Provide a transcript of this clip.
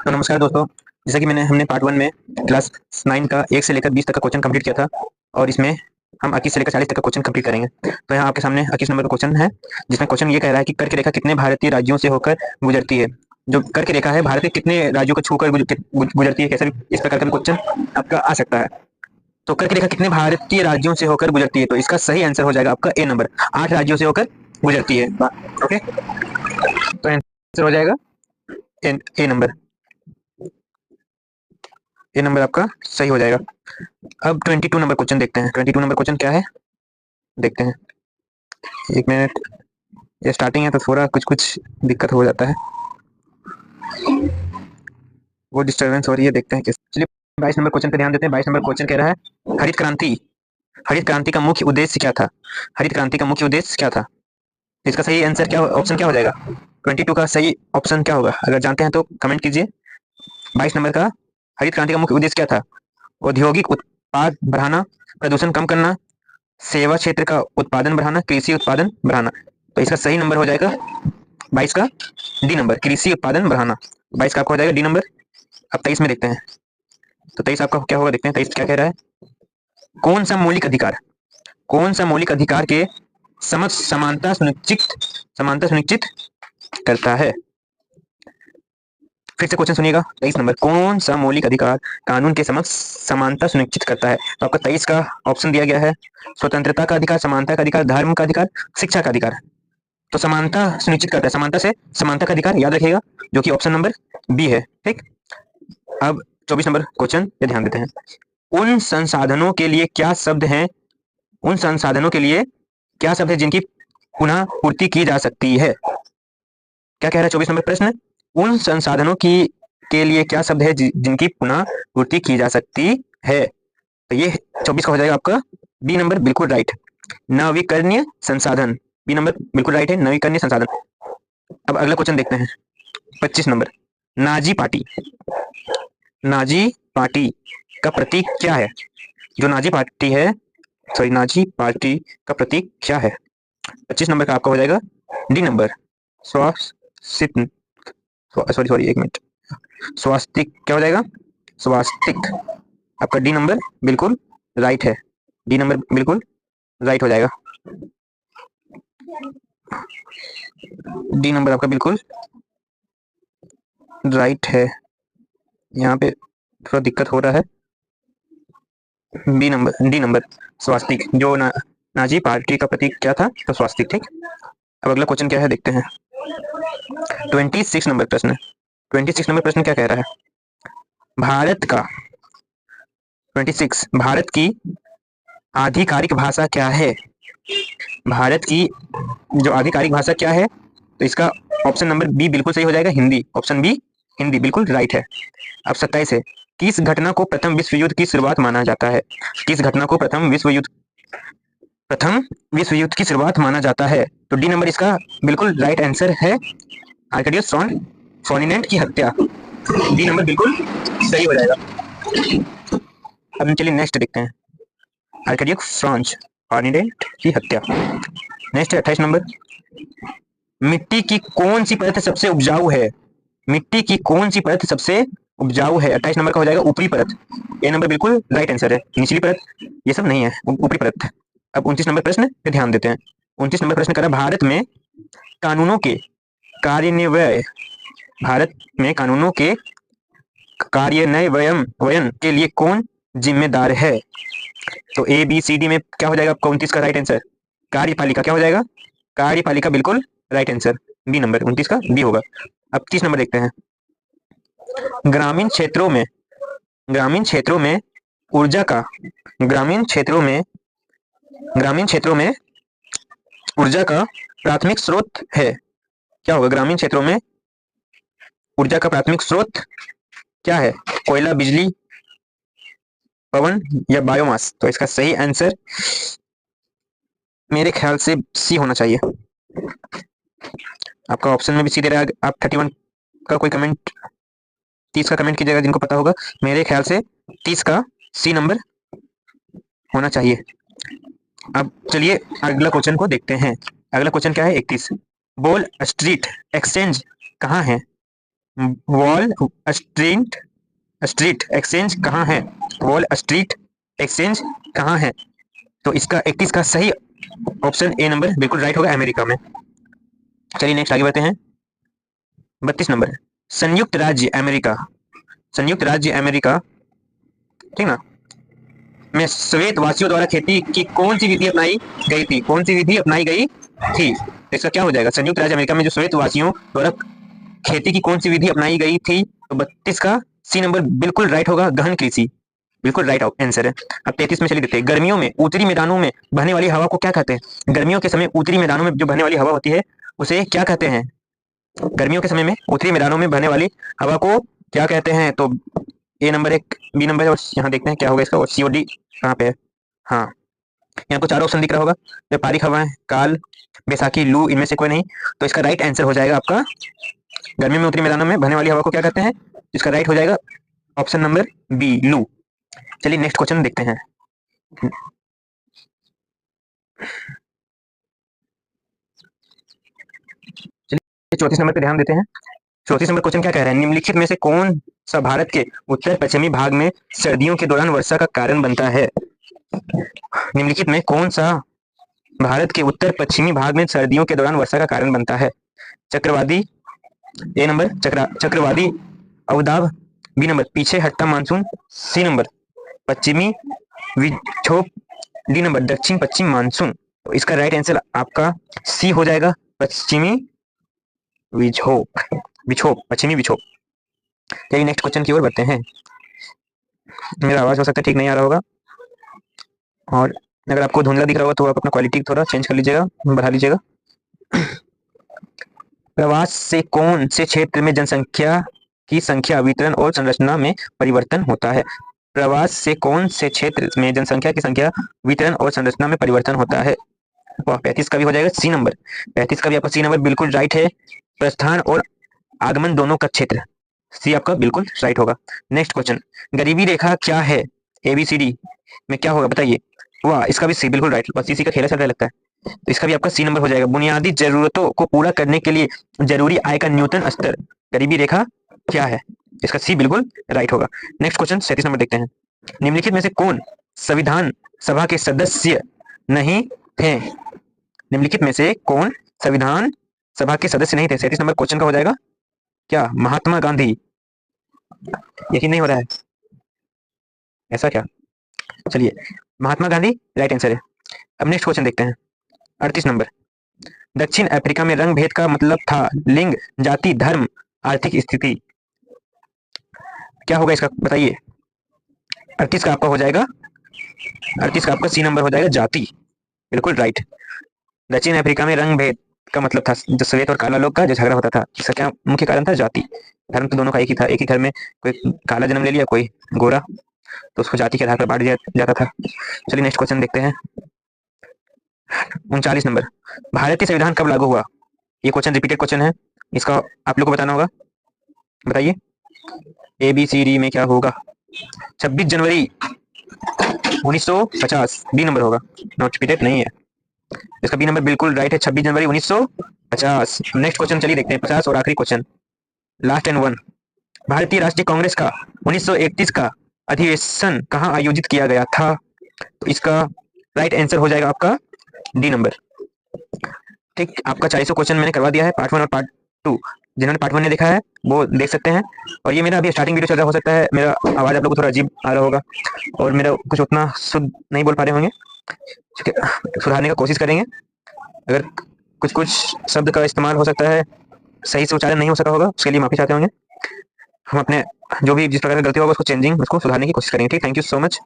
तो नमस्कार दोस्तों। जैसा कि हमने पार्ट 1 में क्लास 9 का 1 से लेकर 20 तक का क्वेश्चन कंप्लीट किया था और इसमें हम 21 से लेकर 40 तक का क्वेश्चन कंप्लीट करेंगे। तो यहाँ आपके सामने 21 नंबर का क्वेश्चन है, जिसमें क्वेश्चन ये कह रहा है कि कर्क रेखा कितने भारतीय राज्यों से होकर गुजरती है। जो कर्क रेखा है भारत के कितने राज्यों को छूकर गुजरती है, कैसे भी इस प्रकार का क्वेश्चन आपका आ सकता है। तो कर्क रेखा कितने भारतीय राज्यों से होकर गुजरती है, तो इसका सही आंसर हो जाएगा आपका ए नंबर, 8 राज्यों से होकर गुजरती है। ओके, तो आंसर हो जाएगा ए नंबर। ये नंबर आपका सही हो जाएगा। अब 22 नंबर क्वेश्चन देखते हैं। 22 नंबर क्वेश्चन क्या है देखते हैं। एक मिनट, ये स्टार्टिंग है तो थोड़ा कुछ कुछ दिक्कत हो जाता है, वो डिस्टर्बेंस हो रही है। देखते हैं किस। चलिए 22 नंबर क्वेश्चन पे ध्यान देते हैं। 22 नंबर क्वेश्चन कह रहा है हरित क्रांति, हरित क्रांति का मुख्य उद्देश्य क्या था। हरित क्रांति का मुख्य उद्देश्य क्या था, इसका सही आंसर क्या, ऑप्शन क्या हो जाएगा। 22 का सही ऑप्शन क्या होगा, अगर जानते हैं तो कमेंट कीजिए। 22 नंबर का हरित क्रांति का मुख्य उद्देश्य क्या था। औद्योगिक उत्पाद बढ़ाना, प्रदूषण कम करना, सेवा क्षेत्र का उत्पादन बढ़ाना, कृषि उत्पादन बढ़ाना। तो इसका सही नंबर हो जाएगा 22 का डी नंबर, कृषि उत्पादन बढ़ाना। 22 का आपका हो जाएगा डी नंबर। अब 23 में देखते हैं। तो 23 आपका क्या होगा, देखते हैं 23 क्या कह रहा है। कौन सा मौलिक अधिकार, कौन सा मौलिक अधिकार के समक्ष समानता सुनिश्चित करता है। फिर से क्वेश्चन सुनिएगा। 23 नंबर, कौन सा मौलिक अधिकार कानून के समक्ष समानता सुनिश्चित करता है। तो आपका 23 का ऑप्शन दिया गया है स्वतंत्रता का अधिकार, समानता का अधिकार, धर्म का अधिकार, शिक्षा का अधिकार। तो समानता सुनिश्चित करता है, समानता से समानता का अधिकार याद रखिएगा, जो कि ऑप्शन नंबर बी है। ठीक, अब 24 नंबर क्वेश्चन पे ध्यान देते हैं। उन संसाधनों के लिए क्या शब्द है, उन संसाधनों के लिए क्या शब्द है जिनकी पुनः पूर्ति की जा सकती है। क्या कह रहा है 24 नंबर प्रश्न, उन संसाधनों की के लिए क्या शब्द है जिनकी पुनः पूर्ति की जा सकती है। तो ये 24 का हो जाएगा आपका बी नंबर, बिल्कुल राइट, नवीकरणीय संसाधन। बी नंबर बिल्कुल राइट है, नवीकरणीय संसाधन। अब अगला क्वेश्चन देखते हैं। 25 number, Nazi party, Nazi party का प्रतीक क्या है। जो नाजी पार्टी है, सॉरी, नाजी पार्टी का प्रतीक क्या है। 25 नंबर का आपका हो जाएगा डी नंबर, स्वास्तिक। सॉरी एक मिनट, स्वास्तिक क्या हो जाएगा, स्वास्तिक। आपका डी नंबर बिल्कुल राइट है, डी नंबर बिल्कुल राइट हो जाएगा। डी नंबर आपका बिल्कुल राइट है। यहाँ पे थोड़ा दिक्कत हो रहा है। बी नंबर, डी नंबर स्वास्तिक, जो नाजी पार्टी का प्रतीक क्या था, तो स्वास्तिक। ठीक, अब अगला क्वेश्चन क्या है देखते हैं। 26 नंबर प्रश्न, 26 नंबर प्रश्न क्या कह रहा है। भारत का 26, भारत की आधिकारिक भाषा क्या है। भारत की जो आधिकारिक भाषा क्या है, तो इसका ऑप्शन नंबर बी बिल्कुल सही हो जाएगा, हिंदी। ऑप्शन बी हिंदी बिल्कुल राइट है। अब 27 है, किस घटना को प्रथम विश्व युद्ध की शुरुआत माना जाता है। किस घटना को प्रथम विश्व युद्ध की शुरुआत माना जाता है। तो डी नंबर इसका बिल्कुल राइट आंसर है, आर्कडियस फर्डिनेंड की हत्या। डी नंबर बिल्कुल सही हो जाएगा। अब चलिए नेक्स्ट देखते हैं, आर्कडियस फर्डिनेंड की हत्या। नेक्स्ट है 28 नंबर, मिट्टी की कौन सी परत सबसे उपजाऊ है। मिट्टी की कौन सी परत सबसे उपजाऊ है। 28 नंबर का हो जाएगा ऊपरी परत। ए नंबर बिल्कुल राइट आंसर है, निचली परत ये सब नहीं है, ऊपरी परत। अब 29 नंबर प्रश्न पे ध्यान देते हैं। 29 नंबर प्रश्न कर रहा है, भारत में कानूनों के कार्यान्वयन के लिए कौन जिम्मेदार है। तो ए बी सी डी में क्या हो जाएगा आपका 29 का राइट आंसर, कार्यपालिका। क्या हो जाएगा, कार्यपालिका बिल्कुल राइट आंसर, बी नंबर 29 का बी होगा। अब 30 नंबर देखते हैं। ग्रामीण क्षेत्रों में ऊर्जा का ग्रामीण क्षेत्रों में ऊर्जा का प्राथमिक स्रोत है। क्या होगा, ग्रामीण क्षेत्रों में ऊर्जा का प्राथमिक स्रोत क्या है। कोयला, बिजली, पवन या बायोमास। तो इसका सही आंसर मेरे ख्याल से सी होना चाहिए। आपका ऑप्शन में भी सी दे रहा है। आप 31 का कोई कमेंट, 30 का कमेंट कीजिएगा जिनको पता होगा। मेरे ख्याल से 30 का सी नंबर होना चाहिए। अब चलिए अगला क्वेश्चन को देखते हैं। अगला क्वेश्चन क्या है 31, वॉल स्ट्रीट एक्सचेंज कहाँ है। वॉल स्ट्रीट स्ट्रीट एक्सचेंज कहाँ है? वॉल स्ट्रीट एक्सचेंज कहाँ है? तो इसका 31 का सही ऑप्शन ए नंबर बिल्कुल राइट होगा, अमेरिका में। चलिए नेक्स्ट आगे बढ़ते हैं। 32 नंबर, संयुक्त राज्य अमेरिका, संयुक्त राज्य अमेरिका, ठीक ना, में श्वेत वासियों द्वारा खेती की कौन सी विधि अपनाई गई थी? कौन सी विधि अपनाई गई थी? तो इसका क्या हो जाएगा? संयुक्त राज्य अमेरिका में जो श्वेत वासियों द्वारा खेती की कौन सी विधि अपनाई गई थी? तो 32 का सी नंबर बिल्कुल राइट होगा, गहन कृषि, बिल्कुल राइट आंसर है। अब 33 में चलिए देखते हैं। गर्मियों में उत्तरी मैदानों में बहने वाली हवा को क्या कहते हैं? गर्मियों के समय उत्तरी मैदानों में जो बहने वाली हवा होती है उसे क्या कहते हैं? गर्मियों के समय में उत्तरी मैदानों में बहने वाली हवा को क्या कहते हैं? तो ए नंबर एक, बी नंबर है, और यहाँ देखते हैं क्या होगा इसका, और सी और डी कहाँ पे है। हाँ, यहाँ को चार ऑप्शन दिख रहा होगा, व्यापारिक हवाएं, काल, बैसाखी, लू, इनमें से कोई नहीं। तो इसका राइट आंसर हो जाएगा आपका, गर्मी में उत्तरी मैदानों में बहने वाली हवा को क्या कहते हैं? इसका राइट हो जाएगा ऑप्शन नंबर बी, लू। चलिए नेक्स्ट क्वेश्चन देखते हैं। चलिए 34 नंबर पे ध्यान देते हैं। 34 नंबर क्वेश्चन क्या कह रहा है? निम्नलिखित में से कौन सा भारत के उत्तर पश्चिमी भाग में सर्दियों के दौरान वर्षा का कारण बनता है? निम्नलिखित में कौन सा भारत के उत्तर पश्चिमी भाग में सर्दियों के दौरान वर्षा का कारण बनता है? चक्रवाती, ए नंबर चक्रवाती अवदाब, बी नंबर पीछे हटता मानसून, सी नंबर पश्चिमी विक्षोभ, डी नंबर दक्षिण पश्चिम मानसून। तो इसका राइट आंसर आपका सी हो जाएगा, पश्चिमी विक्षोभ, विक्षोभ, पश्चिमी विक्षोभ। चलिए नेक्स्ट क्वेश्चन की ओर बढ़ते हैं। मेरा आवाज हो सकता है ठीक नहीं आ रहा होगा, और अगर आपको धुंधला दिख रहा होगा तो आप अपना क्वालिटी थोड़ा चेंज कर लीजिएगा, बढ़ा लीजिएगा। प्रवास से कौन से क्षेत्र में जनसंख्या की संख्या, वितरण और संरचना में परिवर्तन होता है? प्रवास से कौन से क्षेत्र में जनसंख्या की संख्या, वितरण और संरचना में परिवर्तन होता है? 35 का भी हो जाएगा सी नंबर, 35 का भी आपका सी नंबर बिल्कुल राइट है, प्रस्थान और आगमन दोनों का क्षेत्र, सी आपका बिल्कुल राइट होगा। नेक्स्ट क्वेश्चन, गरीबी रेखा क्या है? ABCD में क्या होगा बताइए? वाह, इसका भी सी बिल्कुल राइट, बस इसी का खेला चल रहा लगता है। तो इसका भी आपका सी नंबर हो जाएगा, बुनियादी जरूरतों को पूरा करने के लिए जरूरी आय का न्यूनतम स्तर गरीबी रेखा क्या है? इसका सी बिल्कुल राइट होगा। नेक्स्ट क्वेश्चन 37 नंबर देखते हैं। निम्नलिखित में से कौन संविधान सभा के सदस्य नहीं थे? निम्नलिखित में से कौन संविधान सभा के सदस्य नहीं थे? 37 नंबर क्वेश्चन का हो जाएगा क्या? महात्मा गांधी। यकीन नहीं हो रहा है? ऐसा क्या? चलिए, महात्मा गांधी राइट आंसर है। अब नेक्स्ट क्वेश्चन देखते हैं। 38 नंबर, दक्षिण अफ्रीका में रंग भेद का मतलब था लिंग, जाति, धर्म, आर्थिक स्थिति। क्या होगा इसका बताइए? 38 का आपका हो जाएगा, 38 का आपका सी नंबर हो जाएगा, जाति, बिल्कुल राइट। दक्षिण अफ्रीका में रंग भेद का मतलब था जो श्वेत और काला लोग का जो झगड़ा होता था, इसका क्या मुख्य कारण था? जाति। धर्म तो दोनों का एक ही था, एक ही घर में कोई काला जन्म ले लिया, कोई गोरा, तो उसको जाति के आधार पर बांट दिया जाता था। चलिए नेक्स्ट क्वेश्चन देखते हैं। 39 नंबर, भारतीय संविधान कब लागू हुआ? ये क्वेश्चन रिपीटेड क्वेश्चन है, इसका आप लोग को बताना होगा, बताइए। ABCD में क्या होगा? 26 जनवरी 1950, बी नंबर होगा, नॉट रिपीटेड नहीं है, इसका बी नंबर बिल्कुल राइट है, 26 जनवरी 1950। नेक्स्ट क्वेश्चन चलिए देखते हैं, 50 और आखिरी क्वेश्चन, लास्ट एंड वन। भारतीय राष्ट्रीय कांग्रेस का 1931 का अधिवेशन कहाँ आयोजित किया गया था? तो इसका राइट आंसर हो जाएगा आपका डी नंबर। ठीक, आपका 40 क्वेश्चन मैंने करवा दिया है, पार्ट 1 और पार्ट 2। जिन्होंने पार्ट 1 ने देखा है वो देख सकते हैं। और ये मेरा अभी स्टार्टिंग वीडियो चल रहा, हो सकता है मेरा आवाज आप लोग को थोड़ा अजीब आ रहा होगा और मेरा कुछ उतना शुद्ध नहीं बोल पा रहे होंगे, ठीक है, सुधारने का कोशिश करेंगे। अगर कुछ कुछ शब्द का इस्तेमाल हो सकता है सही से उच्चारण नहीं हो सका होगा, उसके लिए माफी चाहते होंगे। हम अपने जो भी जिस प्रकार का गलती होगा उसको चेंजिंग, उसको सुधारने की कोशिश करेंगे। ठीक, थैंक यू सो मच।